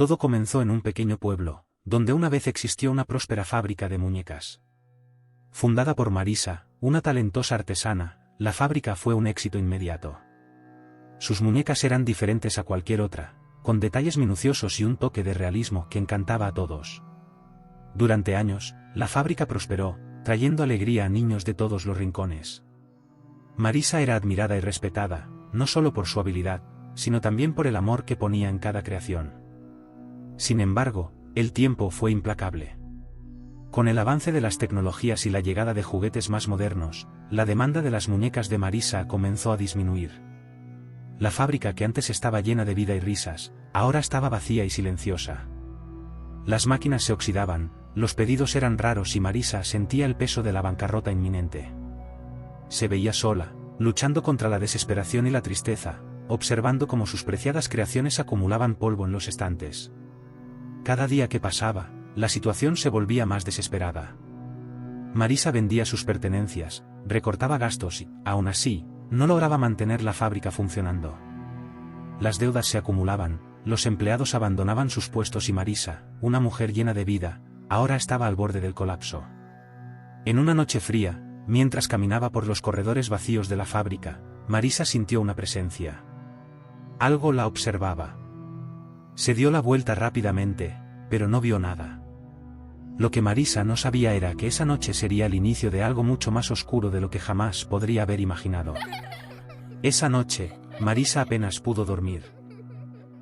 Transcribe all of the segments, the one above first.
Todo comenzó en un pequeño pueblo, donde una vez existió una próspera fábrica de muñecas. Fundada por Marisa, una talentosa artesana, la fábrica fue un éxito inmediato. Sus muñecas eran diferentes a cualquier otra, con detalles minuciosos y un toque de realismo que encantaba a todos. Durante años, la fábrica prosperó, trayendo alegría a niños de todos los rincones. Marisa era admirada y respetada, no solo por su habilidad, sino también por el amor que ponía en cada creación. Sin embargo, el tiempo fue implacable. Con el avance de las tecnologías y la llegada de juguetes más modernos, la demanda de las muñecas de Marisa comenzó a disminuir. La fábrica que antes estaba llena de vida y risas, ahora estaba vacía y silenciosa. Las máquinas se oxidaban, los pedidos eran raros y Marisa sentía el peso de la bancarrota inminente. Se veía sola, luchando contra la desesperación y la tristeza, observando cómo sus preciadas creaciones acumulaban polvo en los estantes. Cada día que pasaba, la situación se volvía más desesperada. Marisa vendía sus pertenencias, recortaba gastos y, aún así, no lograba mantener la fábrica funcionando. Las deudas se acumulaban, los empleados abandonaban sus puestos y Marisa, una mujer llena de vida, ahora estaba al borde del colapso. En una noche fría, mientras caminaba por los corredores vacíos de la fábrica, Marisa sintió una presencia. Algo la observaba. Se dio la vuelta rápidamente, pero no vio nada. Lo que Marisa no sabía era que esa noche sería el inicio de algo mucho más oscuro de lo que jamás podría haber imaginado. Esa noche, Marisa apenas pudo dormir.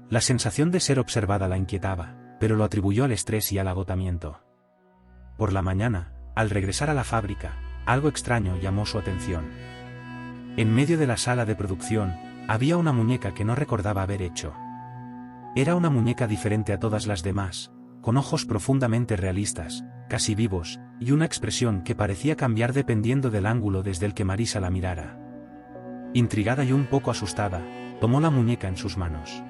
La sensación de ser observada la inquietaba, pero lo atribuyó al estrés y al agotamiento. Por la mañana, al regresar a la fábrica, algo extraño llamó su atención. En medio de la sala de producción, había una muñeca que no recordaba haber hecho. Era una muñeca diferente a todas las demás, con ojos profundamente realistas, casi vivos, y una expresión que parecía cambiar dependiendo del ángulo desde el que Marisa la mirara. Intrigada y un poco asustada, tomó la muñeca en sus manos.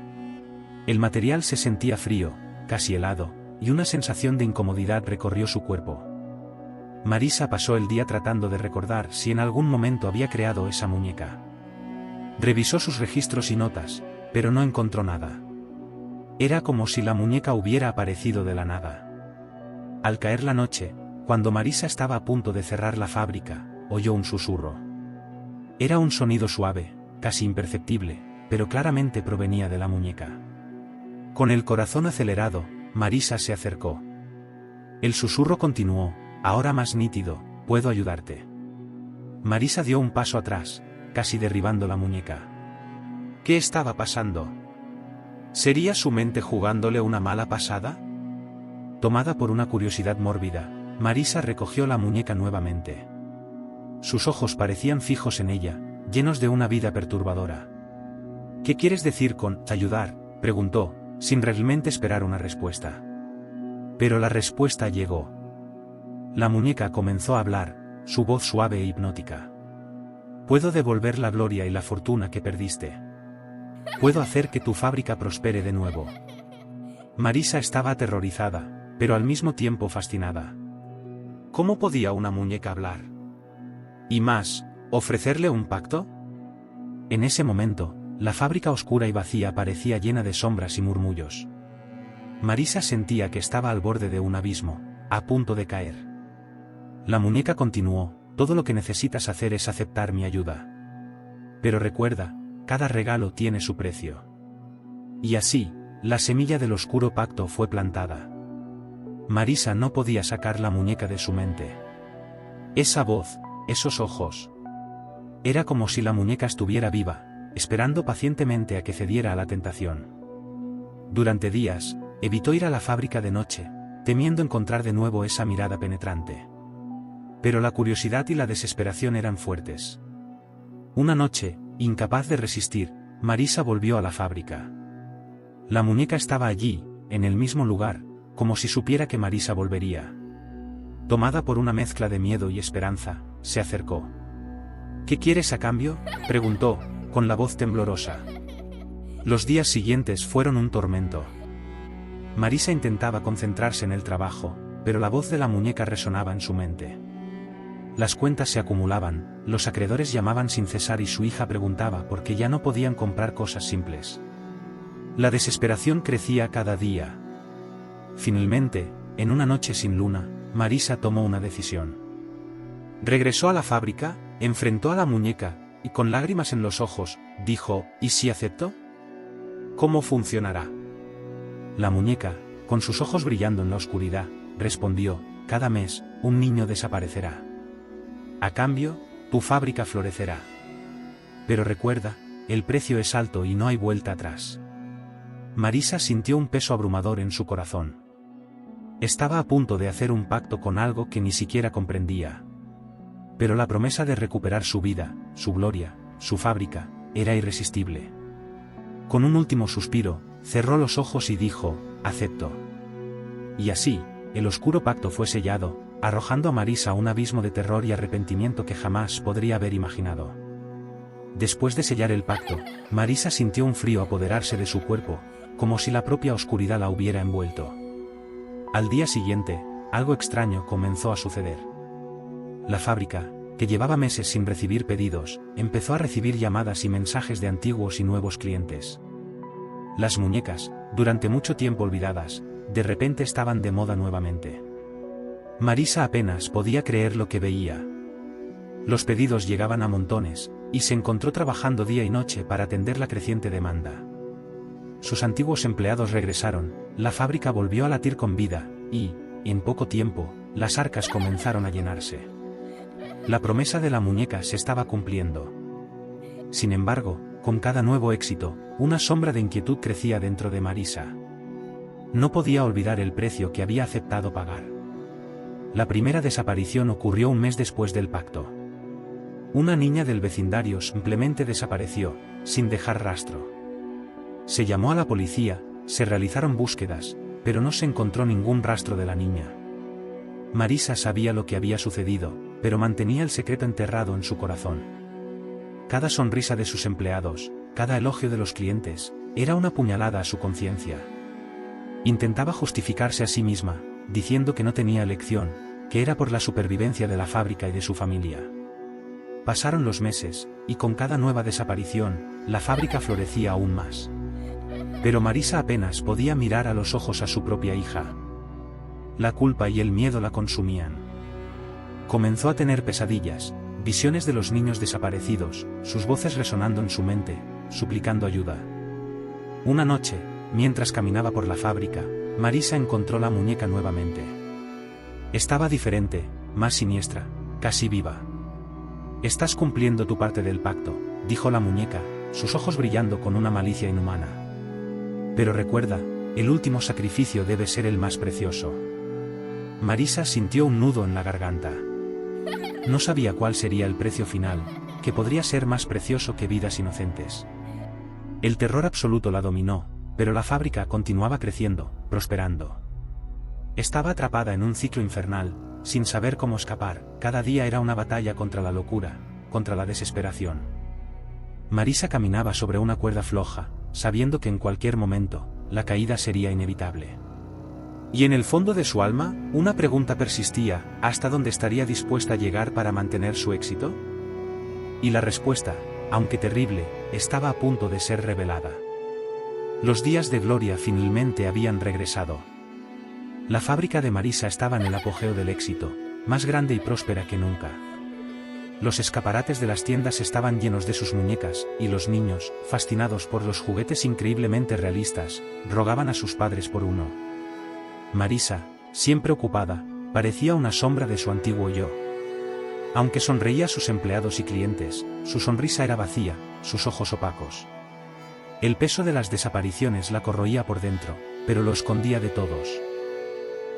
El material se sentía frío, casi helado, y una sensación de incomodidad recorrió su cuerpo. Marisa pasó el día tratando de recordar si en algún momento había creado esa muñeca. Revisó sus registros y notas, pero no encontró nada. Era como si la muñeca hubiera aparecido de la nada. Al caer la noche, cuando Marisa estaba a punto de cerrar la fábrica, oyó un susurro. Era un sonido suave, casi imperceptible, pero claramente provenía de la muñeca. Con el corazón acelerado, Marisa se acercó. El susurro continuó, ahora más nítido, ¿puedo ayudarte? Marisa dio un paso atrás, casi derribando la muñeca. ¿Qué estaba pasando? ¿Sería su mente jugándole una mala pasada? Tomada por una curiosidad mórbida, Marisa recogió la muñeca nuevamente. Sus ojos parecían fijos en ella, llenos de una vida perturbadora. ¿Qué quieres decir con ayudar?, preguntó, sin realmente esperar una respuesta. Pero la respuesta llegó. La muñeca comenzó a hablar, su voz suave e hipnótica. Puedo devolver la gloria y la fortuna que perdiste. Puedo hacer que tu fábrica prospere de nuevo. Marisa estaba aterrorizada, pero al mismo tiempo fascinada. ¿Cómo podía una muñeca hablar? Y más, ¿ofrecerle un pacto? En ese momento, la fábrica oscura y vacía parecía llena de sombras y murmullos. Marisa sentía que estaba al borde de un abismo, a punto de caer. La muñeca continuó, todo lo que necesitas hacer es aceptar mi ayuda. Pero recuerda, cada regalo tiene su precio. Y así, la semilla del oscuro pacto fue plantada. Marisa no podía sacar la muñeca de su mente. Esa voz, esos ojos. Era como si la muñeca estuviera viva, esperando pacientemente a que cediera a la tentación. Durante días, evitó ir a la fábrica de noche, temiendo encontrar de nuevo esa mirada penetrante. Pero la curiosidad y la desesperación eran fuertes. Una noche, incapaz de resistir, Marisa volvió a la fábrica. La muñeca estaba allí, en el mismo lugar, como si supiera que Marisa volvería. Tomada por una mezcla de miedo y esperanza, se acercó. ¿Qué quieres a cambio?, preguntó, con la voz temblorosa. Los días siguientes fueron un tormento. Marisa intentaba concentrarse en el trabajo, pero la voz de la muñeca resonaba en su mente. Las cuentas se acumulaban, los acreedores llamaban sin cesar y su hija preguntaba por qué ya no podían comprar cosas simples. La desesperación crecía cada día. Finalmente, en una noche sin luna, Marisa tomó una decisión. Regresó a la fábrica, enfrentó a la muñeca, y con lágrimas en los ojos, dijo, ¿y si acepto? ¿Cómo funcionará? La muñeca, con sus ojos brillando en la oscuridad, respondió, cada mes, un niño desaparecerá. A cambio, tu fábrica florecerá. Pero recuerda, el precio es alto y no hay vuelta atrás. Marisa sintió un peso abrumador en su corazón. Estaba a punto de hacer un pacto con algo que ni siquiera comprendía. Pero la promesa de recuperar su vida, su gloria, su fábrica, era irresistible. Con un último suspiro, cerró los ojos y dijo, acepto. Y así, el oscuro pacto fue sellado, arrojando a Marisa a un abismo de terror y arrepentimiento que jamás podría haber imaginado. Después de sellar el pacto, Marisa sintió un frío apoderarse de su cuerpo, como si la propia oscuridad la hubiera envuelto. Al día siguiente, algo extraño comenzó a suceder. La fábrica, que llevaba meses sin recibir pedidos, empezó a recibir llamadas y mensajes de antiguos y nuevos clientes. Las muñecas, durante mucho tiempo olvidadas, de repente estaban de moda nuevamente. Marisa apenas podía creer lo que veía. Los pedidos llegaban a montones, y se encontró trabajando día y noche para atender la creciente demanda. Sus antiguos empleados regresaron, la fábrica volvió a latir con vida, y, en poco tiempo, las arcas comenzaron a llenarse. La promesa de la muñeca se estaba cumpliendo. Sin embargo, con cada nuevo éxito, una sombra de inquietud crecía dentro de Marisa. No podía olvidar el precio que había aceptado pagar. La primera desaparición ocurrió un mes después del pacto. Una niña del vecindario simplemente desapareció, sin dejar rastro. Se llamó a la policía, se realizaron búsquedas, pero no se encontró ningún rastro de la niña. Marisa sabía lo que había sucedido, pero mantenía el secreto enterrado en su corazón. Cada sonrisa de sus empleados, cada elogio de los clientes, era una puñalada a su conciencia. Intentaba justificarse a sí misma, diciendo que no tenía elección, que era por la supervivencia de la fábrica y de su familia. Pasaron los meses, y con cada nueva desaparición, la fábrica florecía aún más. Pero Marisa apenas podía mirar a los ojos a su propia hija. La culpa y el miedo la consumían. Comenzó a tener pesadillas, visiones de los niños desaparecidos, sus voces resonando en su mente, suplicando ayuda. Una noche, mientras caminaba por la fábrica, Marisa encontró la muñeca nuevamente. Estaba diferente, más siniestra, casi viva. «Estás cumpliendo tu parte del pacto», dijo la muñeca, sus ojos brillando con una malicia inhumana. «Pero recuerda, el último sacrificio debe ser el más precioso». Marisa sintió un nudo en la garganta. No sabía cuál sería el precio final, que podría ser más precioso que vidas inocentes. El terror absoluto la dominó, pero la fábrica continuaba creciendo, prosperando. Estaba atrapada en un ciclo infernal, sin saber cómo escapar, cada día era una batalla contra la locura, contra la desesperación. Marisa caminaba sobre una cuerda floja, sabiendo que en cualquier momento, la caída sería inevitable. Y en el fondo de su alma, una pregunta persistía, ¿hasta dónde estaría dispuesta a llegar para mantener su éxito? Y la respuesta, aunque terrible, estaba a punto de ser revelada. Los días de gloria finalmente habían regresado. La fábrica de Marisa estaba en el apogeo del éxito, más grande y próspera que nunca. Los escaparates de las tiendas estaban llenos de sus muñecas, y los niños, fascinados por los juguetes increíblemente realistas, rogaban a sus padres por uno. Marisa, siempre ocupada, parecía una sombra de su antiguo yo. Aunque sonreía a sus empleados y clientes, su sonrisa era vacía, sus ojos opacos. El peso de las desapariciones la corroía por dentro, pero lo escondía de todos.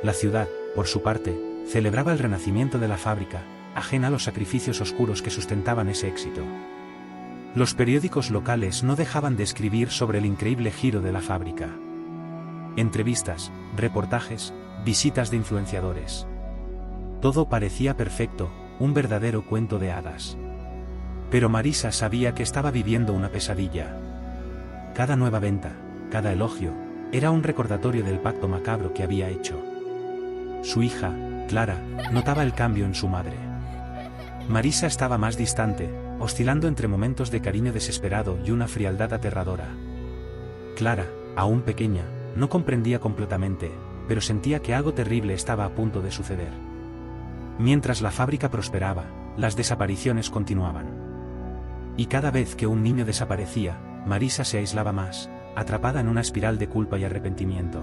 La ciudad, por su parte, celebraba el renacimiento de la fábrica, ajena a los sacrificios oscuros que sustentaban ese éxito. Los periódicos locales no dejaban de escribir sobre el increíble giro de la fábrica. Entrevistas, reportajes, visitas de influenciadores. Todo parecía perfecto, un verdadero cuento de hadas. Pero Marisa sabía que estaba viviendo una pesadilla. Cada nueva venta, cada elogio, era un recordatorio del pacto macabro que había hecho. Su hija, Clara, notaba el cambio en su madre. Marisa estaba más distante, oscilando entre momentos de cariño desesperado y una frialdad aterradora. Clara, Aún pequeña, no comprendía completamente, pero sentía que algo terrible estaba a punto de suceder. Mientras la fábrica prosperaba, las desapariciones continuaban. Y cada vez que un niño desaparecía, Marisa se aislaba más, atrapada en una espiral de culpa y arrepentimiento.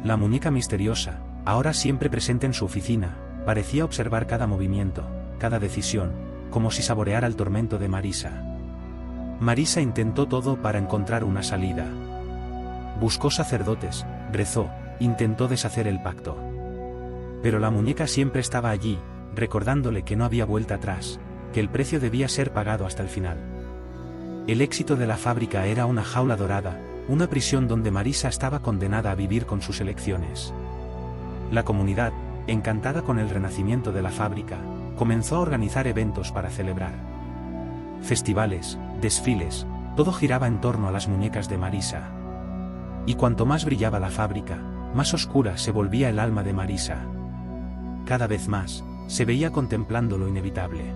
La muñeca misteriosa, ahora siempre presente en su oficina, parecía observar cada movimiento, cada decisión, como si saboreara el tormento de Marisa. Marisa intentó todo para encontrar una salida. Buscó sacerdotes, rezó, intentó deshacer el pacto. Pero la muñeca siempre estaba allí, recordándole que no había vuelta atrás, que el precio debía ser pagado hasta el final. El éxito de la fábrica era una jaula dorada, una prisión donde Marisa estaba condenada a vivir con sus elecciones. La comunidad, encantada con el renacimiento de la fábrica, comenzó a organizar eventos para celebrar. Festivales, desfiles, todo giraba en torno a las muñecas de Marisa. Y cuanto más brillaba la fábrica, más oscura se volvía el alma de Marisa. Cada vez más, se veía contemplando lo inevitable.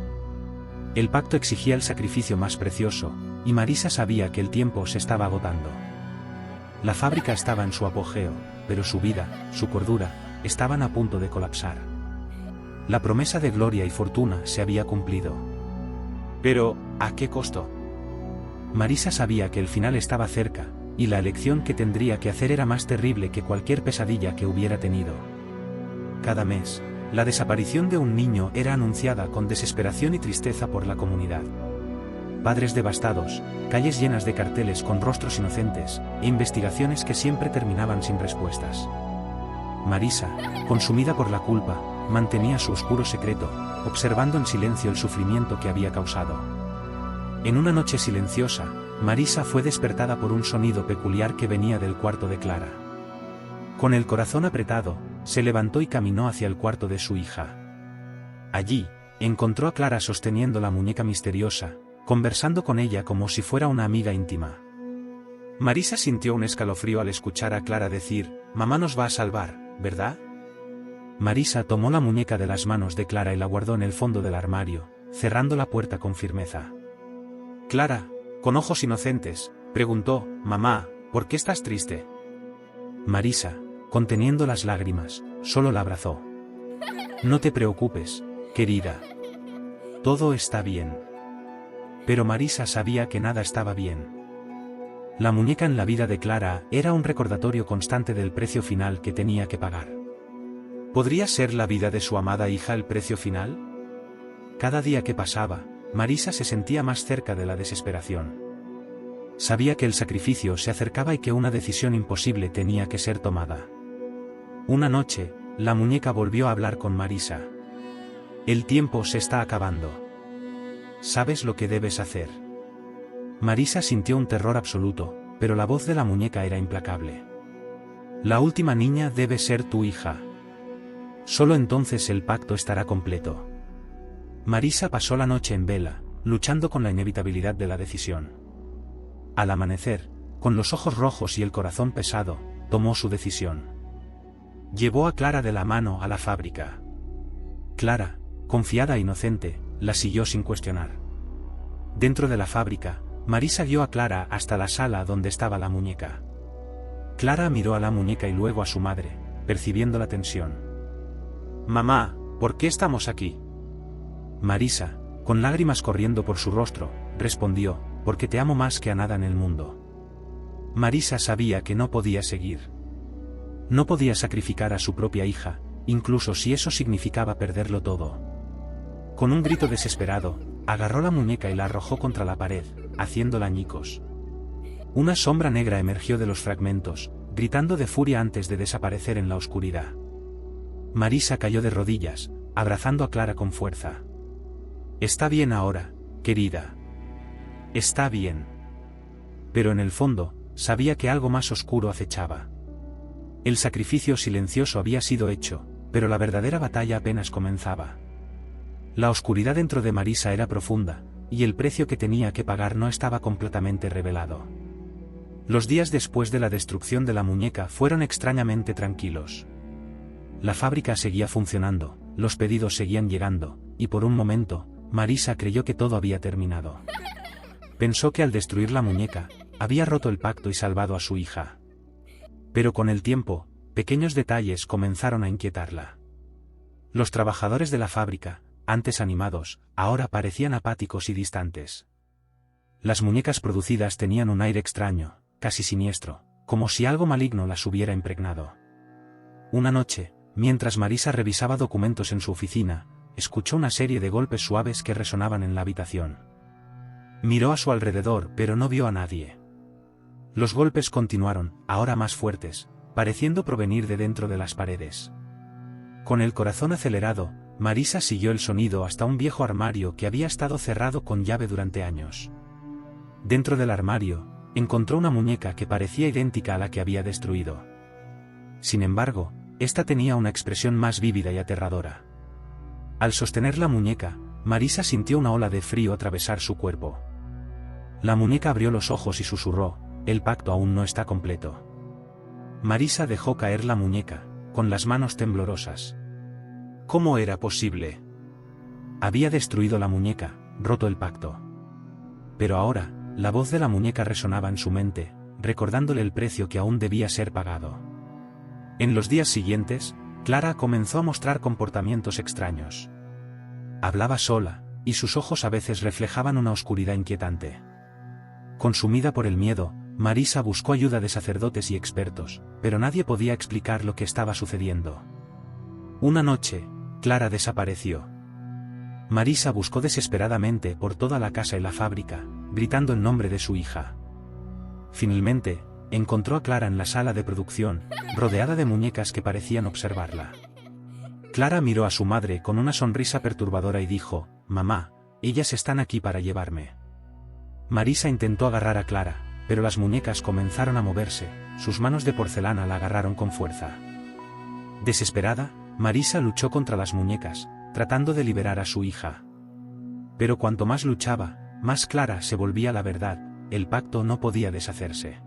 El pacto exigía el sacrificio más precioso, y Marisa sabía que el tiempo se estaba agotando. La fábrica estaba en su apogeo, pero su vida, su cordura, estaban a punto de colapsar. La promesa de gloria y fortuna se había cumplido. Pero, ¿a qué costo? Marisa sabía que el final estaba cerca, y la elección que tendría que hacer era más terrible que cualquier pesadilla que hubiera tenido. Cada mes, la desaparición de un niño era anunciada con desesperación y tristeza por la comunidad. Padres devastados, calles llenas de carteles con rostros inocentes, e investigaciones que siempre terminaban sin respuestas. Marisa, consumida por la culpa, mantenía su oscuro secreto, observando en silencio el sufrimiento que había causado. En una noche silenciosa, Marisa fue despertada por un sonido peculiar que venía del cuarto de Clara. Con el corazón apretado, se levantó y caminó hacia el cuarto de su hija. Allí, encontró a Clara sosteniendo la muñeca misteriosa, conversando con ella como si fuera una amiga íntima. Marisa sintió un escalofrío al escuchar a Clara decir: «Mamá nos va a salvar, ¿verdad?». Marisa tomó la muñeca de las manos de Clara y la guardó en el fondo del armario, cerrando la puerta con firmeza. Clara, con ojos inocentes, preguntó: «Mamá, ¿por qué estás triste?». Marisa, conteniendo las lágrimas, solo la abrazó. «No te preocupes, querida. Todo está bien». Pero Marisa sabía que nada estaba bien. La muñeca en la vida de Clara era un recordatorio constante del precio final que tenía que pagar. ¿Podría ser la vida de su amada hija el precio final? Cada día que pasaba, Marisa se sentía más cerca de la desesperación. Sabía que el sacrificio se acercaba y que una decisión imposible tenía que ser tomada. Una noche, la muñeca volvió a hablar con Marisa. «El tiempo se está acabando. ¿Sabes lo que debes hacer?». Marisa sintió un terror absoluto, pero la voz de la muñeca era implacable. «La última niña debe ser tu hija. Solo entonces el pacto estará completo». Marisa pasó la noche en vela, luchando con la inevitabilidad de la decisión. Al amanecer, con los ojos rojos y el corazón pesado, tomó su decisión. Llevó a Clara de la mano a la fábrica. Clara, confiada e inocente, la siguió sin cuestionar. Dentro de la fábrica, Marisa guió a Clara hasta la sala donde estaba la muñeca. Clara miró a la muñeca y luego a su madre, percibiendo la tensión. «Mamá, ¿por qué estamos aquí?». Marisa, con lágrimas corriendo por su rostro, respondió: «Porque te amo más que a nada en el mundo». Marisa sabía que no podía seguir. No podía sacrificar a su propia hija, incluso si eso significaba perderlo todo. Con un grito desesperado, agarró la muñeca y la arrojó contra la pared, haciéndola añicos. Una sombra negra emergió de los fragmentos, gritando de furia antes de desaparecer en la oscuridad. Marisa cayó de rodillas, abrazando a Clara con fuerza. «Está bien ahora, querida. Está bien». Pero en el fondo, sabía que algo más oscuro acechaba. El sacrificio silencioso había sido hecho, pero la verdadera batalla apenas comenzaba. La oscuridad dentro de Marisa era profunda, y el precio que tenía que pagar no estaba completamente revelado. Los días después de la destrucción de la muñeca fueron extrañamente tranquilos. La fábrica seguía funcionando, los pedidos seguían llegando, y por un momento, Marisa creyó que todo había terminado. Pensó que al destruir la muñeca, había roto el pacto y salvado a su hija. Pero con el tiempo, pequeños detalles comenzaron a inquietarla. Los trabajadores de la fábrica, antes animados, ahora parecían apáticos y distantes. Las muñecas producidas tenían un aire extraño, casi siniestro, como si algo maligno las hubiera impregnado. Una noche, mientras Marisa revisaba documentos en su oficina, escuchó una serie de golpes suaves que resonaban en la habitación. Miró a su alrededor, pero no vio a nadie. Los golpes continuaron, ahora más fuertes, pareciendo provenir de dentro de las paredes. Con el corazón acelerado, Marisa siguió el sonido hasta un viejo armario que había estado cerrado con llave durante años. Dentro del armario, encontró una muñeca que parecía idéntica a la que había destruido. Sin embargo, esta tenía una expresión más vívida y aterradora. Al sostener la muñeca, Marisa sintió una ola de frío atravesar su cuerpo. La muñeca abrió los ojos y susurró: «El pacto aún no está completo». Marisa dejó caer la muñeca, con las manos temblorosas. ¿Cómo era posible? Había destruido la muñeca, roto el pacto. Pero ahora, la voz de la muñeca resonaba en su mente, recordándole el precio que aún debía ser pagado. En los días siguientes, Clara comenzó a mostrar comportamientos extraños. Hablaba sola, y sus ojos a veces reflejaban una oscuridad inquietante. Consumida por el miedo, Marisa buscó ayuda de sacerdotes y expertos, pero nadie podía explicar lo que estaba sucediendo. Una noche, Clara desapareció. Marisa buscó desesperadamente por toda la casa y la fábrica, gritando el nombre de su hija. Finalmente, encontró a Clara en la sala de producción, rodeada de muñecas que parecían observarla. Clara miró a su madre con una sonrisa perturbadora y dijo: «Mamá, ellas están aquí para llevarme». Marisa intentó agarrar a Clara, pero las muñecas comenzaron a moverse, sus manos de porcelana la agarraron con fuerza. Desesperada, Marisa luchó contra las muñecas, tratando de liberar a su hija. Pero cuanto más luchaba, más clara se volvía la verdad: el pacto no podía deshacerse.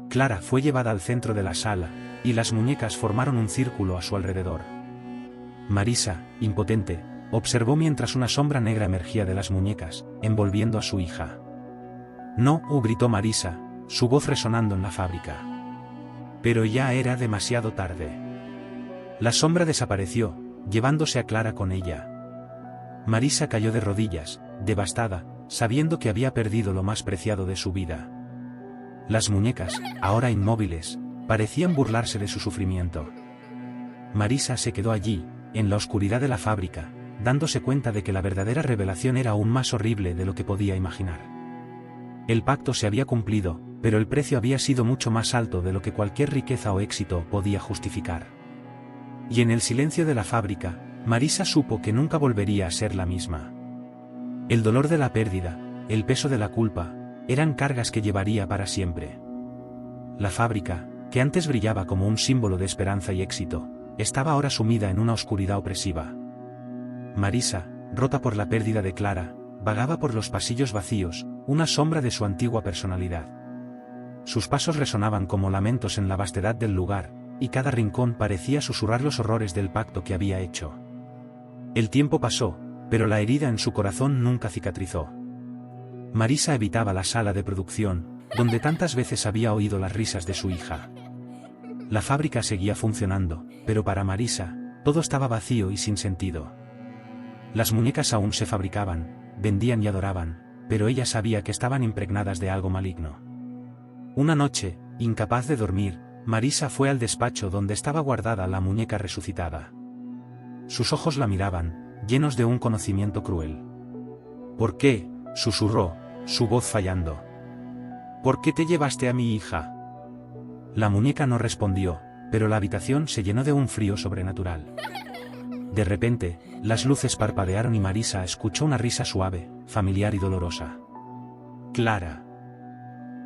Clara fue llevada al centro de la sala, y las muñecas formaron un círculo a su alrededor. Marisa, impotente, observó mientras una sombra negra emergía de las muñecas, envolviendo a su hija. «No», gritó Marisa, su voz resonando en la fábrica. Pero ya era demasiado tarde. La sombra desapareció, llevándose a Clara con ella. Marisa cayó de rodillas, devastada, sabiendo que había perdido lo más preciado de su vida. Las muñecas, ahora inmóviles, parecían burlarse de su sufrimiento. Marisa se quedó allí, en la oscuridad de la fábrica, dándose cuenta de que la verdadera revelación era aún más horrible de lo que podía imaginar. El pacto se había cumplido, pero el precio había sido mucho más alto de lo que cualquier riqueza o éxito podía justificar. Y en el silencio de la fábrica, Marisa supo que nunca volvería a ser la misma. El dolor de la pérdida, el peso de la culpa, eran cargas que llevaría para siempre. La fábrica, que antes brillaba como un símbolo de esperanza y éxito, estaba ahora sumida en una oscuridad opresiva. Marisa, rota por la pérdida de Clara, vagaba por los pasillos vacíos, una sombra de su antigua personalidad. Sus pasos resonaban como lamentos en la vastedad del lugar, y cada rincón parecía susurrar los horrores del pacto que había hecho. El tiempo pasó, pero la herida en su corazón nunca cicatrizó. Marisa evitaba la sala de producción, donde tantas veces había oído las risas de su hija. La fábrica seguía funcionando, pero para Marisa, todo estaba vacío y sin sentido. Las muñecas aún se fabricaban, vendían y adoraban, pero ella sabía que estaban impregnadas de algo maligno. Una noche, incapaz de dormir, Marisa fue al despacho donde estaba guardada la muñeca resucitada. Sus ojos la miraban, llenos de un conocimiento cruel. «¿Por qué?», susurró, su voz fallando. «¿Por qué te llevaste a mi hija?». La muñeca no respondió, pero la habitación se llenó de un frío sobrenatural. De repente, las luces parpadearon y Marisa escuchó una risa suave, familiar y dolorosa. «Clara».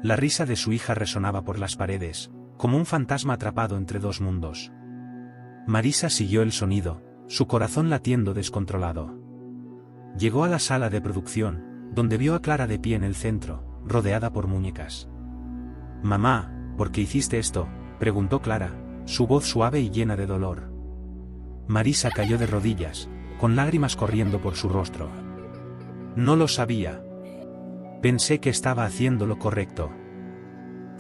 La risa de su hija resonaba por las paredes, como un fantasma atrapado entre dos mundos. Marisa siguió el sonido, su corazón latiendo descontrolado. Llegó a la sala de producción, donde vio a Clara de pie en el centro, rodeada por muñecas. «Mamá, ¿por qué hiciste esto?», preguntó Clara, su voz suave y llena de dolor. Marisa cayó de rodillas, con lágrimas corriendo por su rostro. «No lo sabía. Pensé que estaba haciendo lo correcto».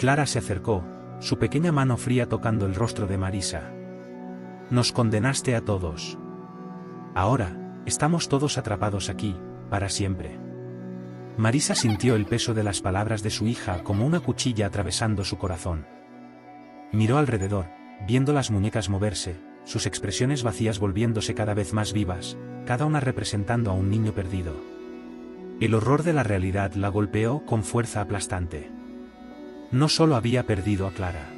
Clara se acercó, su pequeña mano fría tocando el rostro de Marisa. Nos condenaste a todos. Ahora, estamos todos atrapados aquí, para siempre. Marisa sintió el peso de las palabras de su hija como una cuchilla atravesando su corazón. Miró alrededor, viendo las muñecas moverse, sus expresiones vacías volviéndose cada vez más vivas, cada una representando a un niño perdido. El horror de la realidad la golpeó con fuerza aplastante. No solo había perdido a Clara.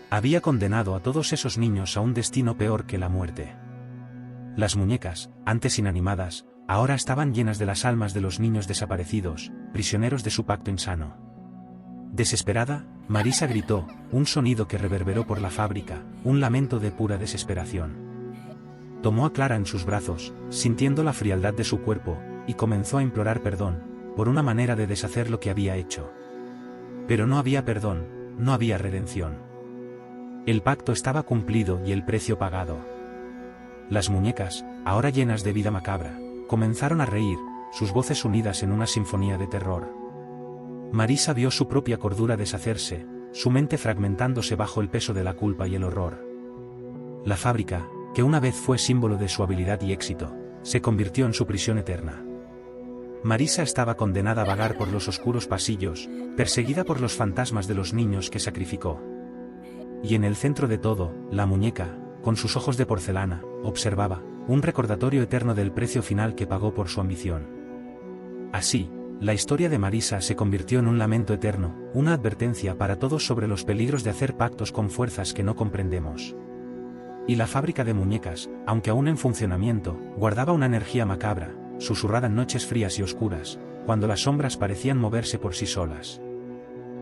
Había condenado a todos esos niños a un destino peor que la muerte. Las muñecas, antes inanimadas, ahora estaban llenas de las almas de los niños desaparecidos, prisioneros de su pacto insano. Desesperada, Marisa gritó, un sonido que reverberó por la fábrica, un lamento de pura desesperación. Tomó a Clara en sus brazos, sintiendo la frialdad de su cuerpo, y comenzó a implorar perdón, por una manera de deshacer lo que había hecho. Pero no había perdón, no había redención. El pacto estaba cumplido y el precio pagado. Las muñecas, ahora llenas de vida macabra, comenzaron a reír, sus voces unidas en una sinfonía de terror. Marisa vio su propia cordura deshacerse, su mente fragmentándose bajo el peso de la culpa y el horror. La fábrica, que una vez fue símbolo de su habilidad y éxito, se convirtió en su prisión eterna. Marisa estaba condenada a vagar por los oscuros pasillos, perseguida por los fantasmas de los niños que sacrificó. Y en el centro de todo, la muñeca, con sus ojos de porcelana, observaba, un recordatorio eterno del precio final que pagó por su ambición. Así, la historia de Marisa se convirtió en un lamento eterno, una advertencia para todos sobre los peligros de hacer pactos con fuerzas que no comprendemos. Y la fábrica de muñecas, aunque aún en funcionamiento, guardaba una energía macabra, susurrada en noches frías y oscuras, cuando las sombras parecían moverse por sí solas.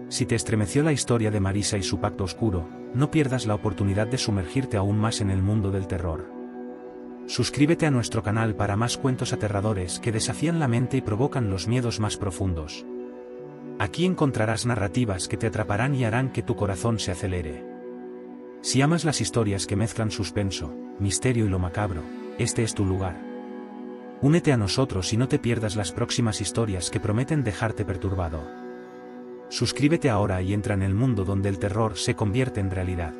Si te estremeció la historia de Marisa y su pacto oscuro, no pierdas la oportunidad de sumergirte aún más en el mundo del terror. Suscríbete a nuestro canal para más cuentos aterradores que desafían la mente y provocan los miedos más profundos. Aquí encontrarás narrativas que te atraparán y harán que tu corazón se acelere. Si amas las historias que mezclan suspenso, misterio y lo macabro, este es tu lugar. Únete a nosotros y no te pierdas las próximas historias que prometen dejarte perturbado. Suscríbete ahora y entra en el mundo donde el terror se convierte en realidad.